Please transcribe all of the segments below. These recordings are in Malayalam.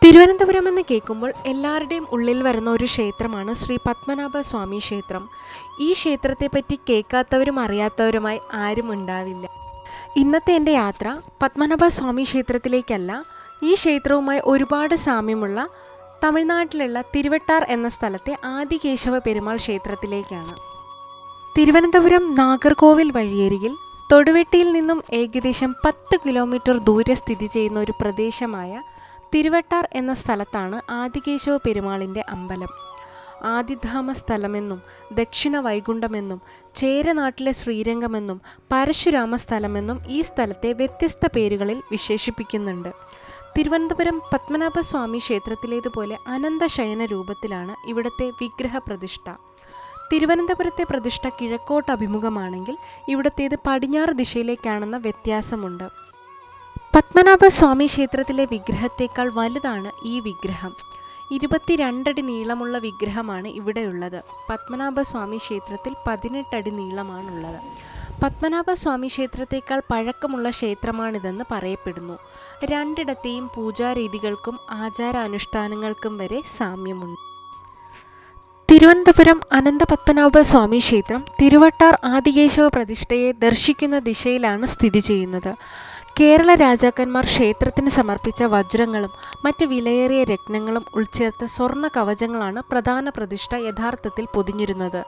തിരുവനന്തപുരം എന്ന് കേൾക്കുമ്പോൾ എല്ലാവരുടെയും ഉള്ളിൽ വരുന്ന ഒരു ക്ഷേത്രമാണ് ശ്രീ പത്മനാഭ സ്വാമി ക്ഷേത്രം. ഈ ക്ഷേത്രത്തെപ്പറ്റി കേൾക്കാത്തവരും അറിയാത്തവരുമായി ആരും ഉണ്ടാവില്ല. ഇന്നത്തെ എൻ്റെ യാത്ര പത്മനാഭ സ്വാമി ക്ഷേത്രത്തിലേക്കല്ല, ഈ ക്ഷേത്രവുമായി ഒരുപാട് സാമ്യമുള്ള തമിഴ്നാട്ടിലുള്ള തിരുവട്ടാർ എന്ന സ്ഥലത്തെ ആദികേശവ പെരുമാൾ ക്ഷേത്രത്തിലേക്കാണ്. തിരുവനന്തപുരം നാഗർകോവിൽ വഴിയരികിൽ തൊടുവെട്ടിയിൽ നിന്നും ഏകദേശം 10 കിലോമീറ്റർ ദൂരെ സ്ഥിതി ചെയ്യുന്ന ഒരു പ്രദേശമായ തിരുവട്ടാർ എന്ന സ്ഥലത്താണ് ആദികേശവ പെരുമാളിൻ്റെ അമ്പലം. ആദിധാമ സ്ഥലമെന്നും ദക്ഷിണ വൈകുണ്ഠമെന്നും ചേരനാട്ടിലെ ശ്രീരംഗമെന്നും പരശുരാമ സ്ഥലമെന്നും ഈ സ്ഥലത്തെ വ്യത്യസ്ത പേരുകളിൽ വിശേഷിപ്പിക്കുന്നുണ്ട്. തിരുവനന്തപുരം പത്മനാഭസ്വാമി ക്ഷേത്രത്തിലേതുപോലെ അനന്തശയന രൂപത്തിലാണ് ഇവിടുത്തെ വിഗ്രഹ പ്രതിഷ്ഠ. തിരുവനന്തപുരത്തെ പ്രതിഷ്ഠ കിഴക്കോട്ട് അഭിമുഖമാണെങ്കിൽ ഇവിടത്തേത് പടിഞ്ഞാറ് ദിശയിലേക്കാണെന്ന വ്യത്യാസമുണ്ട്. പത്മനാഭസ്വാമി ക്ഷേത്രത്തിലെ വിഗ്രഹത്തേക്കാൾ വലുതാണ് ഈ വിഗ്രഹം. 22 അടി നീളമുള്ള വിഗ്രഹമാണ് ഇവിടെയുള്ളത്. പത്മനാഭസ്വാമി ക്ഷേത്രത്തിൽ 18 അടി നീളമാണുള്ളത്. പത്മനാഭസ്വാമി ക്ഷേത്രത്തേക്കാൾ പഴക്കമുള്ള ക്ഷേത്രമാണിതെന്ന് പറയപ്പെടുന്നു. രണ്ടിടത്തെയും പൂജാരീതികൾക്കും ആചാരാനുഷ്ഠാനങ്ങൾക്കും വരെ സാമ്യമുണ്ട്. തിരുവനന്തപുരം അനന്തപത്മനാഭസ്വാമി ക്ഷേത്രം തിരുവട്ടാർ ആദികേശവ പ്രതിഷ്ഠയെ ദർശിക്കുന്ന ദിശയിലാണ് സ്ഥിതി ചെയ്യുന്നത്. കേരള രാജാക്കന്മാർ ക്ഷേത്രത്തിന് സമർപ്പിച്ച വജ്രങ്ങളും മറ്റ് വിലയേറിയ രത്നങ്ങളും ഉൾച്ചേർത്ത സ്വർണ്ണ കവചങ്ങളാണ് പ്രധാന പ്രതിഷ്ഠ യഥാർത്ഥത്തിൽ പൊതിഞ്ഞിരുന്നത്.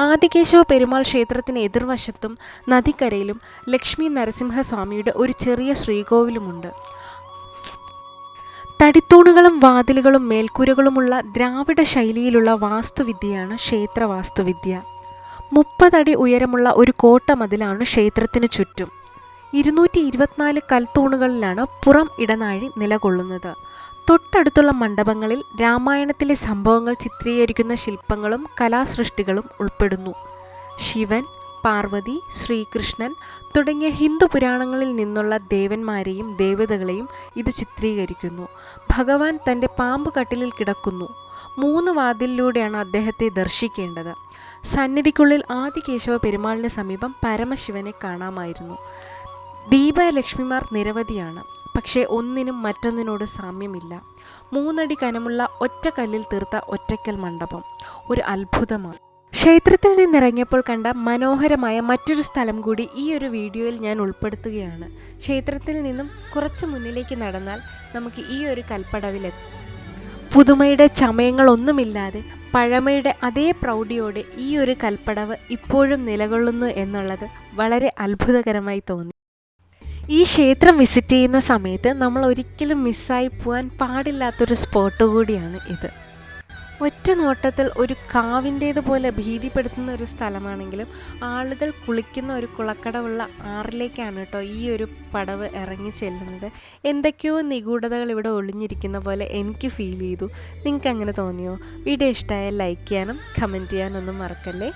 ആദികേശവ പെരുമാൾ ക്ഷേത്രത്തിന് എതിർവശത്തും നദിക്കരയിലും ലക്ഷ്മി നരസിംഹസ്വാമിയുടെ ഒരു ചെറിയ ശ്രീകോവിലുമുണ്ട്. തടിത്തൂണുകളും വാതിലുകളും മേൽക്കൂരകളുമുള്ള ദ്രാവിഡ ശൈലിയിലുള്ള വാസ്തുവിദ്യയാണ് ക്ഷേത്ര വാസ്തുവിദ്യ. 30 അടി ഉയരമുള്ള ഒരു കോട്ട മതിലാണ് ക്ഷേത്രത്തിന് ചുറ്റും. 224 കൽത്തൂണുകളിലാണ് പുറം ഇടനാഴി നിലകൊള്ളുന്നത്. തൊട്ടടുത്തുള്ള മണ്ഡപങ്ങളിൽ രാമായണത്തിലെ സംഭവങ്ങൾ ചിത്രീകരിക്കുന്ന ശില്പങ്ങളും കലാസൃഷ്ടികളും ഉൾപ്പെടുന്നു. ശിവൻ, പാർവതി, ശ്രീകൃഷ്ണൻ തുടങ്ങിയ ഹിന്ദു പുരാണങ്ങളിൽ നിന്നുള്ള ദേവന്മാരെയും ദേവതകളെയും ഇത് ചിത്രീകരിക്കുന്നു. ഭഗവാൻ തൻ്റെ പാമ്പ് കട്ടിലിൽ കിടക്കുന്നു. 3 വാതിലിലൂടെയാണ് അദ്ദേഹത്തെ ദർശിക്കേണ്ടത്. സന്നിധിക്കുള്ളിൽ ആദികേശവ പെരുമാളിന് സമീപം പരമശിവനെ കാണാമായിരുന്നു. ദീപലക്ഷ്മിമാർ നിരവധിയാണ്, പക്ഷേ ഒന്നിനും മറ്റൊന്നിനോട് സാമ്യമില്ല. 3 അടി കനമുള്ള ഒറ്റ കല്ലിൽ തീർത്ത ഒറ്റക്കൽ മണ്ഡപം ഒരു അത്ഭുതമാണ്. ക്ഷേത്രത്തിൽ നിന്നിറങ്ങിയപ്പോൾ കണ്ട മനോഹരമായ മറ്റൊരു സ്ഥലം കൂടി ഈ ഒരു വീഡിയോയിൽ ഞാൻ ഉൾപ്പെടുത്തുകയാണ്. ക്ഷേത്രത്തിൽ നിന്നും കുറച്ച് മുന്നിലേക്ക് നടന്നാൽ നമുക്ക് ഈ ഒരു കൽപ്പടവിലെത്താം. പുതുമയുടെ ചമയങ്ങളൊന്നുമില്ലാതെ പഴമയുടെ അതേ പ്രൗഢിയോടെ ഈ ഒരു കൽപ്പടവ് ഇപ്പോഴും നിലകൊള്ളുന്നു എന്നുള്ളത് വളരെ അത്ഭുതകരമായി തോന്നി. ഈ ക്ഷേത്രം വിസിറ്റ് ചെയ്യുന്ന സമയത്ത് നമ്മൾ ഒരിക്കലും മിസ്സായി പോകാൻ പാടില്ലാത്തൊരു സ്പോട്ട് കൂടിയാണ് ഇത്. ഒറ്റ നോട്ടത്തിൽ ഒരു കാവിൻ്റേതുപോലെ ഭീതിപ്പെടുത്തുന്ന ഒരു സ്ഥലമാണെങ്കിലും ആളുകൾ കുളിക്കുന്ന ഒരു കുളക്കടവുള്ള ആറിലേക്കാണ് കേട്ടോ ഈ ഒരു പടവ് ഇറങ്ങി ചെല്ലുന്നത്. എന്തൊക്കെയോ നിഗൂഢതകൾ ഇവിടെ ഒളിഞ്ഞിരിക്കുന്ന പോലെ എനിക്ക് ഫീൽ ചെയ്തു. നിങ്ങൾക്ക് അങ്ങനെ തോന്നിയോ? വീഡിയോ ഇഷ്ടമായാൽ ലൈക്ക് ചെയ്യാനും കമൻറ്റ് ചെയ്യാനൊന്നും മറക്കല്ലേ.